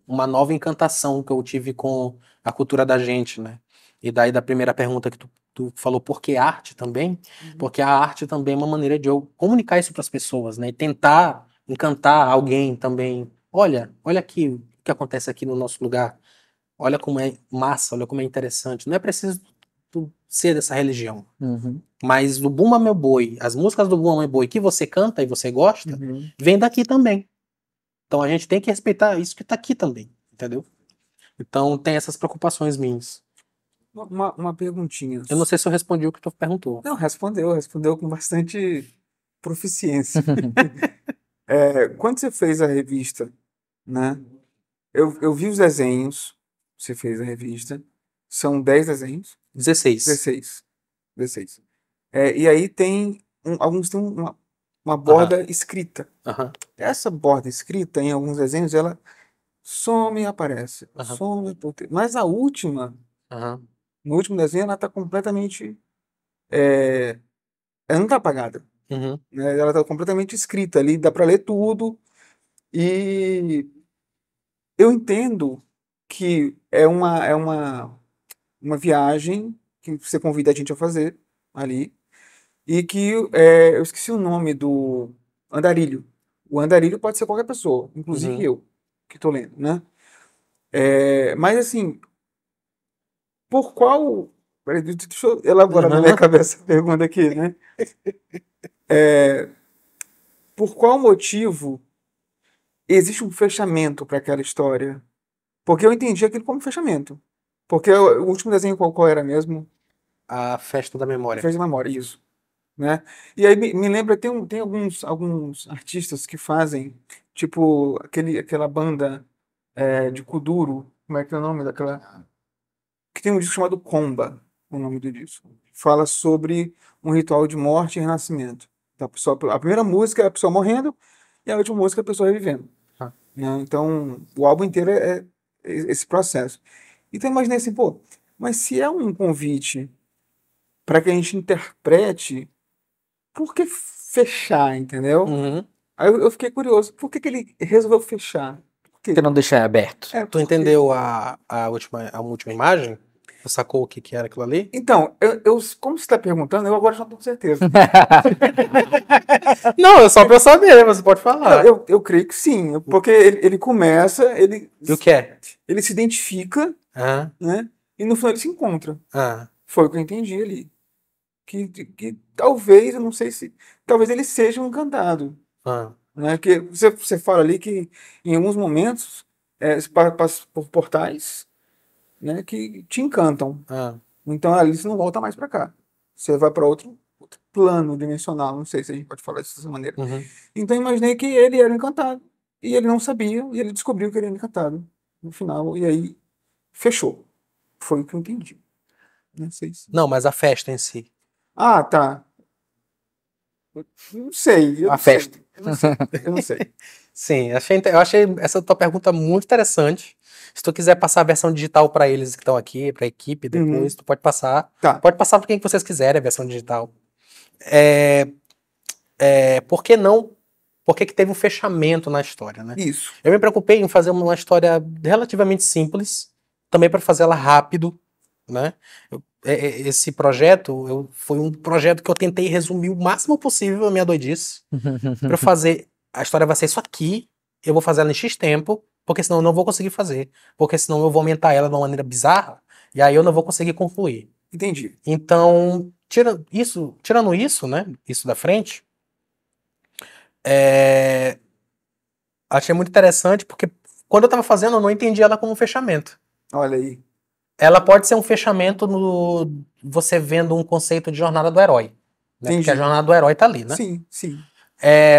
uma nova encantação que eu tive com a cultura da gente, né? E daí da primeira pergunta que tu falou, por que arte também? Porque a arte também é uma maneira de eu comunicar isso para as pessoas, né? E tentar encantar alguém também. Olha aqui o que acontece aqui no nosso lugar. Olha como é massa, olha como é interessante. Não é preciso tu ser dessa religião. Uhum. Mas o Bumba Meu Boi, as músicas do Bumba Meu Boi que você canta e você gosta, Uhum. vem daqui também. Então a gente tem que respeitar isso que tá aqui também, entendeu? Então tem essas preocupações minhas. Uma perguntinha. Eu não sei se eu respondi o que tu perguntou. Não, respondeu com bastante proficiência. Quando você fez a revista, né? Eu vi os desenhos, você fez a revista, são 10 desenhos, 16. 16. 16. E aí tem, alguns têm uma Aham, borda escrita. aham, Essa borda escrita, em alguns desenhos, ela some e aparece. aham, Some, mas a última, aham. no último desenho, ela está completamente. é, Ela não está apagada, Uhum, né? Ela está completamente escrita ali, dá para ler tudo. E eu entendo que uma viagem que você convida a gente a fazer ali. E que eu esqueci o nome do andarilho. O andarilho pode ser qualquer pessoa, inclusive uhum, eu, que estou lendo, né? Mas assim, por qual. Peraí, deixa eu elaborar na minha uhum. cabeça a pergunta aqui, né? Por qual motivo existe um fechamento para aquela história? Porque eu entendi aquilo como fechamento. Porque o último desenho qual era mesmo? A festa da memória. Fez de memória, isso. Né? E aí me lembra, tem alguns artistas que fazem, tipo, aquela banda de Kuduro, como é que é o nome daquela? Que tem um disco chamado Komba, o nome do disco. Fala sobre um ritual de morte e renascimento. Então, a primeira música é a pessoa morrendo e a última música é a pessoa revivendo. Ah, Né? Então, o álbum inteiro é esse processo. Então, eu imaginei assim, pô, mas se é um convite para que a gente interprete, por que fechar, entendeu? uhum. Aí eu fiquei curioso, por que ele resolveu fechar? Por Por que quê? não deixar aberto? Tu Por quê? entendeu a última imagem? Tu sacou o que que era aquilo ali? Então, como você está perguntando, eu agora já tenho certeza. Não, é só pra eu saber, você pode Não, falar. eu creio que sim, porque ele começa, E o que é? ele se identifica, Ah, né? E no final ele se encontra. ah, Foi o que eu entendi ali. Que talvez, eu não sei se. Talvez ele seja um encantado. ah, Né? Que você fala ali que em alguns momentos você passa por portais, né, que te encantam. ah. Então ali você não volta mais para cá. Você vai para outro plano dimensional. Não sei se a gente pode falar dessa maneira. Uhum. Então eu imaginei que ele era encantado. E ele não sabia, e ele descobriu que ele era encantado no final. E aí fechou. Foi o que eu entendi. Não sei se. Não, mas a festa em si. Ah, tá. Não sei, eu A não sei. festa. Eu não sei. Eu não sei. Sim, eu achei essa tua pergunta muito interessante. Se tu quiser passar a versão digital para eles que estão aqui, para a equipe, depois, tu pode passar. Tá. Pode passar para quem que vocês quiserem a versão digital. Por que não? Por que que teve um fechamento na história, né? Isso. Eu me preocupei em fazer uma história relativamente simples, também para fazer ela rápido, né? Esse projeto foi um projeto que eu tentei resumir o máximo possível a minha doidice. Para eu fazer, a história vai ser isso aqui, eu vou fazer ela em X tempo, porque senão eu não vou conseguir fazer, porque senão eu vou aumentar ela de uma maneira bizarra, e aí eu não vou conseguir concluir. Entendi. Então, tirando isso, né, isso da frente, achei muito interessante, porque quando eu tava fazendo, eu não entendi ela como um fechamento. Olha aí. Ela pode ser um fechamento no você vendo um conceito de jornada do herói, né? Porque a Entendi. jornada do herói tá ali, né? Sim, sim.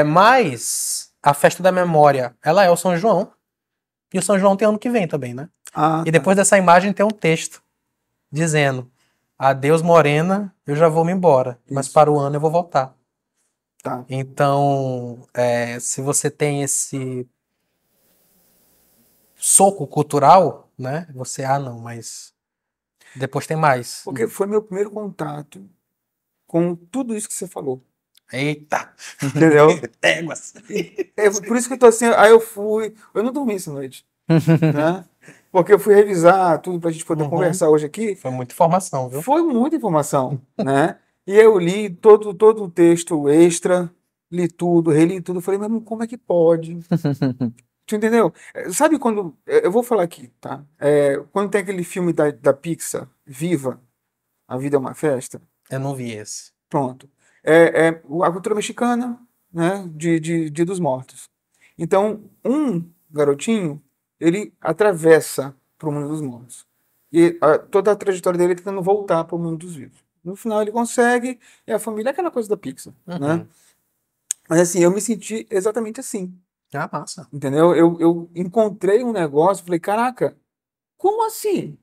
Mas a festa da memória, ela é o São João, e o São João tem ano que vem também, né? Ah, E tá. depois dessa imagem tem um texto dizendo: Adeus, morena, eu já vou me embora, mas Isso. para o ano eu vou voltar. Tá. Então, se você tem esse soco cultural, né? Você, não, mas depois tem mais. Porque foi meu primeiro contato com tudo isso que você falou. Eita! Entendeu? Éguas! É por isso que eu tô assim. Aí eu não dormi essa noite, né? Porque eu fui revisar tudo pra gente poder Uhum. conversar hoje aqui. Foi muita informação, viu? Foi muita informação, né? E eu li todo o texto extra, li tudo, reli tudo. Falei, mas como é que pode? Tu entendeu? Sabe quando. Eu vou falar aqui, tá? Quando tem aquele filme da Pixar, Viva, A Vida é uma Festa, Eu não vi esse. pronto. A cultura mexicana, né? De Dia dos Mortos. Então, um garotinho, ele atravessa para o mundo dos mortos. E toda a trajetória dele é tentando voltar para o mundo dos vivos. No final, ele consegue, e a família é aquela coisa da Pixar, né? Uhum. Mas assim, eu me senti exatamente assim. Ah, massa. Entendeu? Eu encontrei um negócio, falei, caraca, como assim?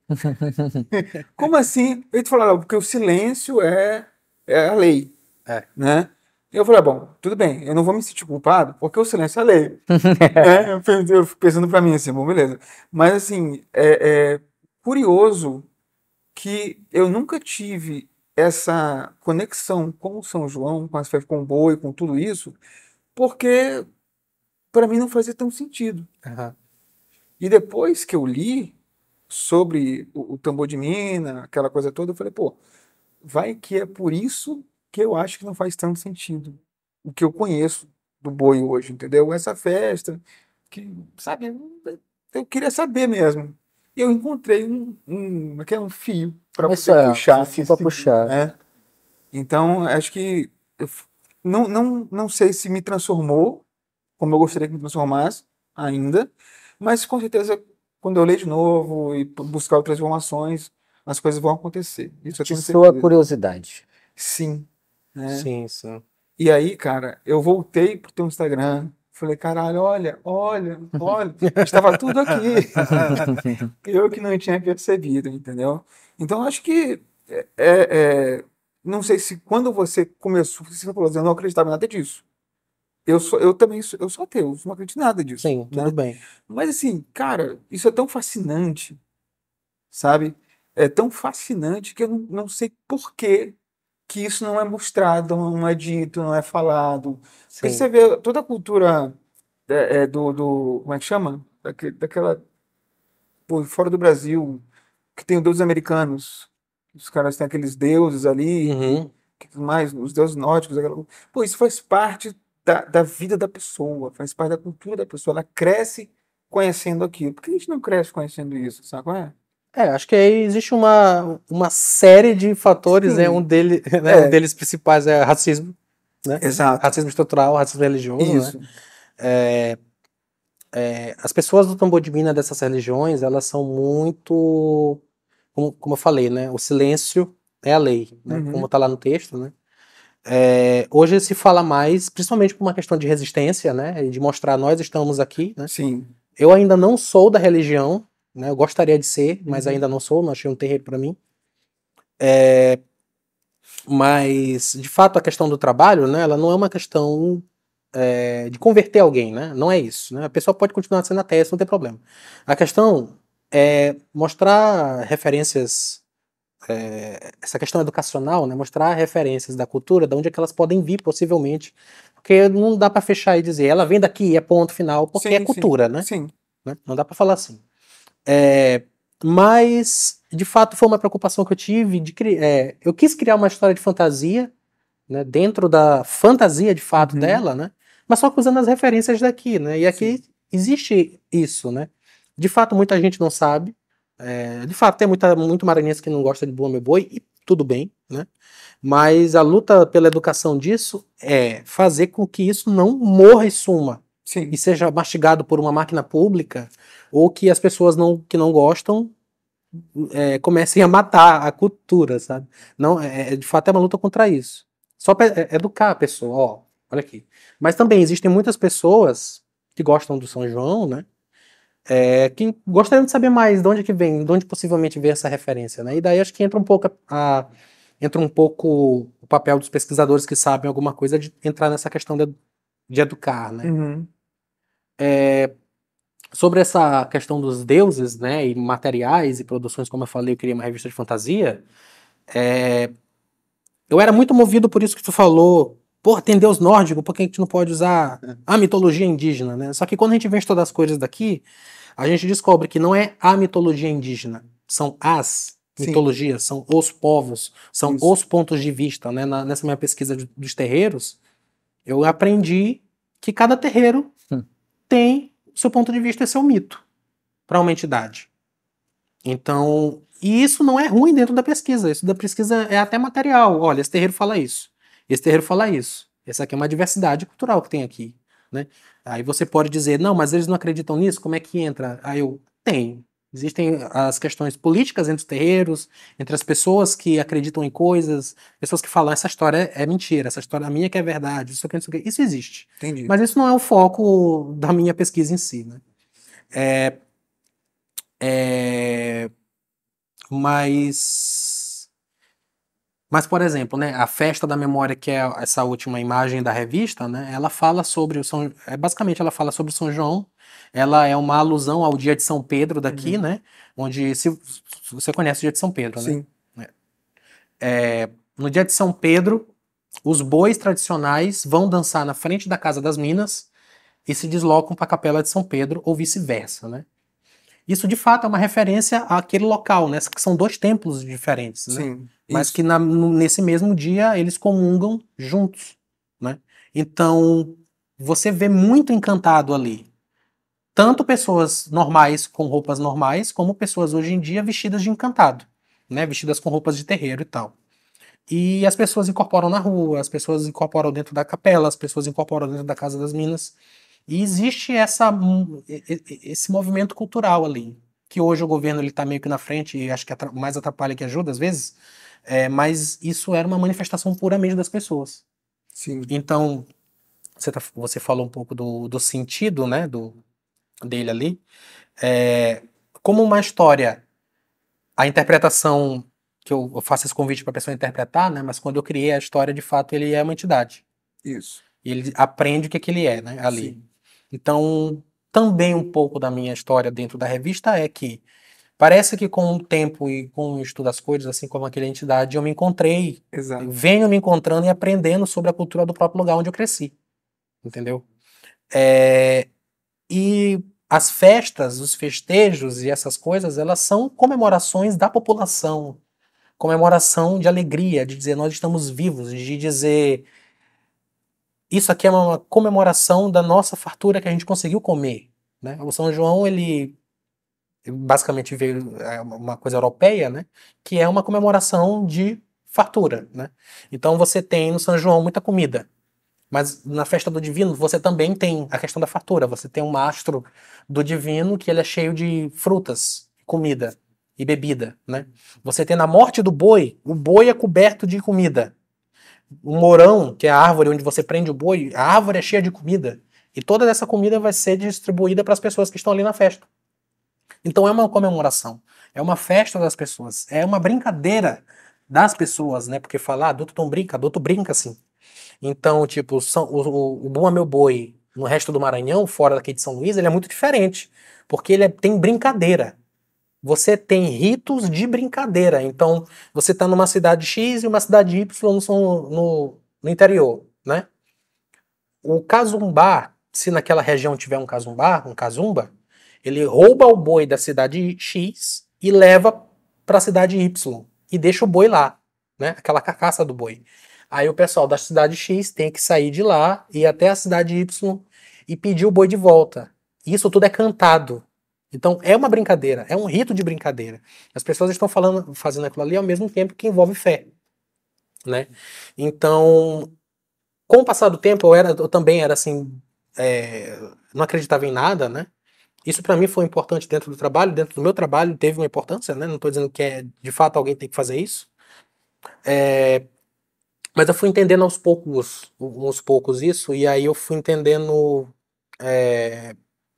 Como assim? Ele falou, porque o silêncio é a lei, É. né? E eu falei, bom, tudo bem, eu não vou me sentir culpado, porque o silêncio é a lei. Eu fico pensando pra mim assim, bom, beleza. Mas assim, é curioso que eu nunca tive essa conexão com o São João, com as festas, com o boi, com tudo isso, porque para mim não fazia tão sentido. Aham. E depois que eu li sobre o tambor de mina, aquela coisa toda, eu falei, pô, vai que é por isso que eu acho que não faz tanto sentido o que eu conheço do boi hoje, entendeu? Essa festa, que, sabe, eu queria saber mesmo. E eu encontrei um fio para Isso poder é, puxar, um fio pra puxar. né? Então, acho que não sei se me transformou como eu gostaria que me transformasse ainda, mas com certeza quando eu ler de novo e buscar outras informações, as coisas vão acontecer. Isso eu De tenho sua certeza. curiosidade. Sim, né? Sim, sim. E aí, cara, eu voltei pro teu Instagram, falei, caralho, olha, estava tudo aqui. Eu que não tinha percebido, entendeu? Então, acho que não sei se quando você começou, você falou assim, eu não acreditava em nada disso. Eu também eu sou ateu, não acredito em nada disso, Sim, né? tudo bem. Mas assim, cara, isso é tão fascinante, sabe? É tão fascinante que eu não sei por que isso não é mostrado, não é dito, não é falado. Porque Sim. você vê toda a cultura como é que chama? Daquela, pô, fora do Brasil, que tem os deuses americanos. Os caras têm aqueles deuses ali, Uhum. que tudo mais, os deuses nórdicos. Pô, isso faz parte da vida da pessoa, faz parte da cultura da pessoa. Ela cresce conhecendo aquilo. Por que a gente não cresce conhecendo isso, sabe qual é? Acho que aí existe uma série de fatores, né? Sim, Um deles principais é racismo, né? exato. Racismo estrutural, racismo religioso, né? Isso. As pessoas do tambor de mina dessas religiões, elas são muito, como eu falei, né? O silêncio é a lei, né? Como Uhum. tá lá no texto, né? Hoje se fala mais, principalmente por uma questão de resistência, né? E de mostrar nós estamos aqui, né? Sim. Eu ainda não sou da religião, né? Eu gostaria de ser, mas Uhum. ainda não sou, não achei um terreiro para mim. Mas, de fato, a questão do trabalho, né? Ela não é uma questão de converter alguém, né? Não é isso, né? A pessoa pode continuar sendo ateia, isso não tem problema. A questão é mostrar referências, essa questão educacional, né? Mostrar referências da cultura, de onde é que elas podem vir, possivelmente. Porque não dá para fechar e dizer, ela vem daqui, é ponto final, porque é Sim, sim, cultura, né? sim. Não dá para falar assim. Mas, de fato, foi uma preocupação que eu tive. Eu quis criar uma história de fantasia, né, dentro da fantasia de fato Uhum. dela, né? Mas só que usando as referências daqui, né? E aqui Sim. existe isso, né? De fato, muita gente não sabe. De fato, tem muito maranhense que não gosta de Bumba Meu Boi, e tudo bem, né? Mas a luta pela educação disso é fazer com que isso não morra e suma, Sim. e seja mastigado por uma máquina pública, ou que as pessoas que não gostam comecem a matar a cultura, sabe? Não, de fato é uma luta contra isso. Só para educar a pessoa, ó, olha aqui. Mas também existem muitas pessoas que gostam do São João, né? Que gostariam de saber mais de onde que vem, de onde possivelmente veio essa referência, né? E daí acho que entra um pouco o papel dos pesquisadores que sabem alguma coisa de entrar nessa questão de educar, né? Uhum. Sobre essa questão dos deuses, né, e materiais e produções, como eu falei, eu queria uma revista de fantasia. Eu era muito movido por isso que tu falou. Pô, tem deus nórdico, por que a gente não pode usar a mitologia indígena, né? Só que quando a gente vê todas as coisas daqui, a gente descobre que não é a mitologia indígena, são as Sim. mitologias, são os povos, são Isso. os pontos de vista, né? Nessa minha pesquisa dos terreiros, eu aprendi que cada terreiro tem seu ponto de vista e seu mito para uma entidade. Então, e isso não é ruim dentro da pesquisa. Isso da pesquisa é até material. Olha, esse terreiro fala isso. Esse terreiro fala isso. Essa aqui é uma diversidade cultural que tem aqui, né? Aí você pode dizer, não, mas eles não acreditam nisso, como é que entra? Aí eu tenho. Existem as questões políticas entre os terreiros, entre as pessoas que acreditam em coisas, pessoas que falam, essa história é mentira, essa história minha que é verdade, isso aqui, isso aqui. Isso existe. Entendi. Mas isso não é o foco da minha pesquisa em si, né? Mas, por exemplo, né, a festa da memória, que é essa última imagem da revista, né, ela fala sobre basicamente ela fala sobre o São João. Ela é uma alusão ao dia de São Pedro daqui, Uhum. né, onde se você conhece o dia de São Pedro, né? Sim. No dia de São Pedro, os bois tradicionais vão dançar na frente da Casa das Minas e se deslocam para a Capela de São Pedro ou vice-versa, né? Isso de fato é uma referência àquele local, né? Que são dois templos diferentes, né? Sim. Mas Isso. que nesse mesmo dia eles comungam juntos, né? Então você vê muito encantado ali. Tanto pessoas normais com roupas normais, como pessoas hoje em dia vestidas de encantado, né? Vestidas com roupas de terreiro e tal. E as pessoas incorporam na rua, as pessoas incorporam dentro da capela, as pessoas incorporam dentro da Casa das Minas. E existe esse movimento cultural ali, que hoje o governo ele está meio que na frente e acho que mais atrapalha que ajuda às vezes, mas isso era uma manifestação puramente das pessoas. Sim. Então, você falou um pouco do sentido, né, dele ali. Como uma história, a interpretação, que eu faço esse convite para a pessoa interpretar, né, mas quando eu criei a história, de fato, ele é uma entidade. Isso. E ele aprende o que ele é, né, ali. Sim. Então, também um pouco da minha história dentro da revista é que parece que com o tempo e com o estudo das coisas, assim como aquela entidade, eu me encontrei, Exato. venho me encontrando e aprendendo sobre a cultura do próprio lugar onde eu cresci, entendeu? E as festas, os festejos e essas coisas, elas são comemorações da população, comemoração de alegria, de dizer nós estamos vivos, de dizer isso aqui é uma comemoração da nossa fartura que a gente conseguiu comer, né? O São João, ele basicamente veio uma coisa europeia, né? Que é uma comemoração de fartura, né? Então você tem no São João muita comida, mas na festa do Divino você também tem a questão da fartura. Você tem um mastro do Divino que ele é cheio de frutas, comida e bebida, né? Você tem na morte do boi, o boi é coberto de comida. O morão, que é a árvore onde você prende o boi, a árvore é cheia de comida. E toda essa comida vai ser distribuída para as pessoas que estão ali na festa. Então é uma comemoração, é uma festa das pessoas, é uma brincadeira das pessoas, né? Porque falar, adulto não brinca, adulto brinca assim. Então, tipo, o Bumba Meu Boi no resto do Maranhão, fora daqui de São Luís, ele é muito diferente, porque tem brincadeira. Você tem ritos de brincadeira. Então, você está numa cidade X e uma cidade Y no interior, né? O casumbá, se naquela região tiver um casumbá, um casumba, ele rouba o boi da cidade X e leva para a cidade Y e deixa o boi lá, né? Aquela carcaça do boi. Aí o pessoal da cidade X tem que sair de lá e ir até a cidade Y e pedir o boi de volta. Isso tudo é cantado. Então é uma brincadeira, é um rito de brincadeira. As pessoas estão fazendo aquilo ali ao mesmo tempo que envolve fé, né? Então, com o passar do tempo, eu também era assim, não acreditava em nada, né? Isso para mim foi importante dentro do meu trabalho teve uma importância, né? Não estou dizendo que de fato alguém tem que fazer isso. Mas eu fui entendendo aos poucos isso, e aí eu fui entendendo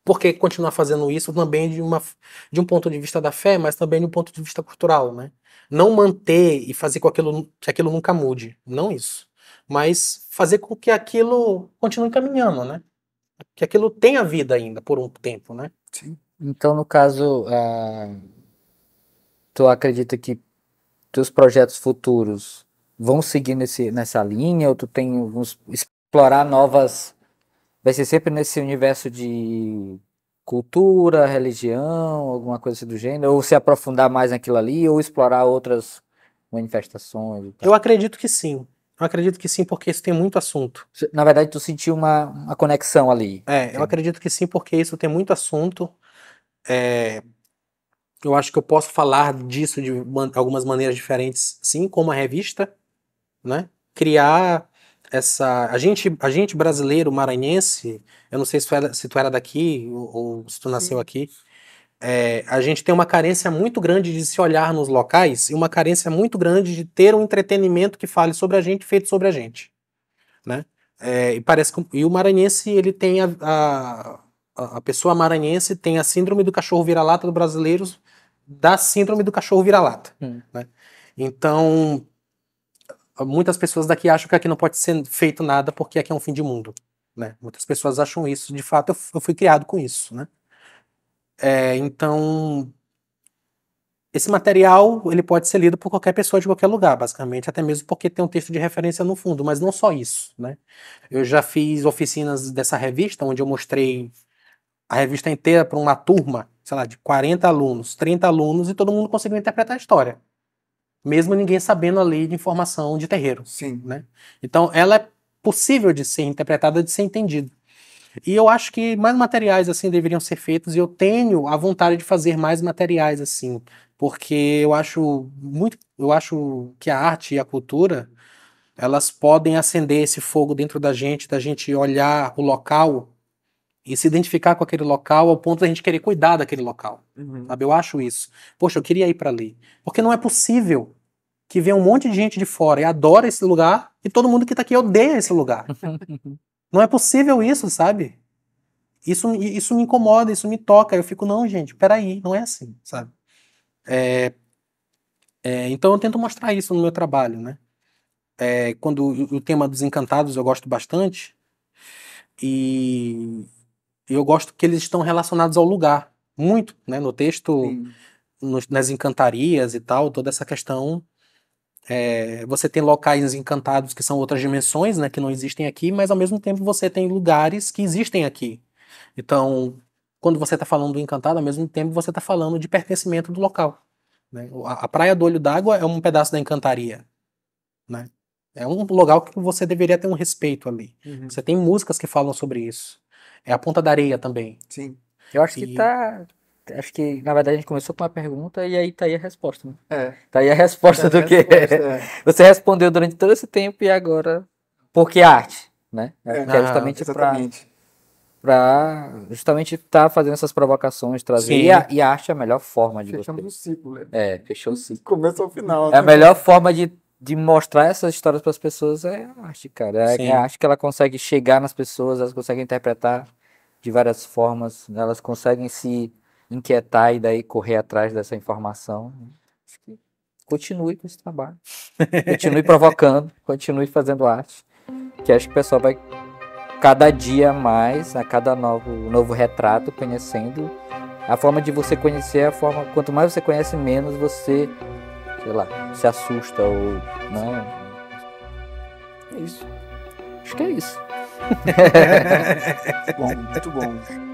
por que continuar fazendo isso também de um ponto de vista da fé, mas também de um ponto de vista cultural, né? Não manter e fazer com que aquilo nunca mude, não isso. Mas fazer com que aquilo continue caminhando, né? Que aquilo tenha vida ainda por um tempo, né? Sim. Então, no caso, tu acredita que teus projetos futuros vão seguir nessa linha, ou tu tem alguns explorar novas, vai ser sempre nesse universo de cultura, religião, alguma coisa assim do gênero, ou se aprofundar mais naquilo ali, ou explorar outras manifestações e tal? Eu acredito que sim. Eu acredito que sim, porque isso tem muito assunto. Na verdade, tu sentiu uma conexão ali. Eu acredito que sim, porque isso tem muito assunto. Eu acho que eu posso falar disso de algumas maneiras diferentes, sim, como a revista, né? Criar essa. A gente brasileiro, maranhense, eu não sei se tu era daqui ou se tu nasceu aqui. A gente tem uma carência muito grande de se olhar nos locais e uma carência muito grande de ter um entretenimento que fale sobre a gente, feito sobre a gente, né? E parece que o maranhense ele tem a pessoa maranhense tem a síndrome do cachorro vira-lata do brasileiro, da síndrome do cachorro vira-lata, né? Então muitas pessoas daqui acham que aqui não pode ser feito nada porque aqui é um fim de mundo, né? Muitas pessoas acham isso. De fato, eu fui criado com isso, né? Então esse material ele pode ser lido por qualquer pessoa de qualquer lugar, basicamente, até mesmo porque tem um texto de referência no fundo, mas não só isso, né? Eu já fiz oficinas dessa revista, onde eu mostrei a revista inteira para uma turma, sei lá, de 40 alunos, 30 alunos, e todo mundo conseguiu interpretar a história. Mesmo ninguém sabendo ali de informação de terreiro. Sim. Né? Então, ela é possível de ser interpretada, de ser entendida. E eu acho que mais materiais assim deveriam ser feitos, e eu tenho a vontade de fazer mais materiais assim, porque eu acho que a arte e a cultura, elas podem acender esse fogo dentro da gente olhar o local e se identificar com aquele local ao ponto da gente querer cuidar daquele local. Sabe? Eu acho isso. Poxa, eu queria ir para ali. Porque não é possível que venha um monte de gente de fora e adora esse lugar e todo mundo que tá aqui odeia esse lugar. Não é possível isso, sabe? Isso me incomoda, isso me toca. Eu fico, não, gente, peraí, não é assim, sabe? Então eu tento mostrar isso no meu trabalho, né? Quando o tema dos encantados eu gosto bastante, e eu gosto que eles estão relacionados ao lugar, muito, né? No texto, nas encantarias e tal, toda essa questão. Você tem locais encantados que são outras dimensões, né? Que não existem aqui, mas ao mesmo tempo você tem lugares que existem aqui. Então, quando você está falando do encantado, ao mesmo tempo você está falando de pertencimento do local, né? A Praia do Olho d'Água é um pedaço da encantaria, né? É um lugar que você deveria ter um respeito ali. Uhum. Você tem músicas que falam sobre isso. É a Ponta da Areia também. Sim. Eu acho que E- Acho que, na verdade, a gente começou com uma pergunta e aí tá aí a resposta, né? É. Tá aí a resposta do que você respondeu durante todo esse tempo e agora. Porque arte, né? É, Que é justamente exatamente. para justamente estar fazendo essas provocações, trazer. Sim. E a arte é a melhor forma de Fechamos você. o ciclo, né? É, fechou o ciclo. Começo ao final. É a melhor forma de mostrar essas histórias para as pessoas é a arte, cara. Sim. É a arte que ela consegue chegar nas pessoas, elas conseguem interpretar de várias formas, elas conseguem se inquietar e daí correr atrás dessa informação. Acho que continue com esse trabalho. Continue provocando, continue fazendo arte. Que acho que o pessoal vai cada dia mais, a cada novo retrato, conhecendo. A forma de você conhecer é a forma. Quanto mais você conhece, menos você, sei lá, se assusta ou. Né? É isso. Acho que é isso. Bom, muito bom.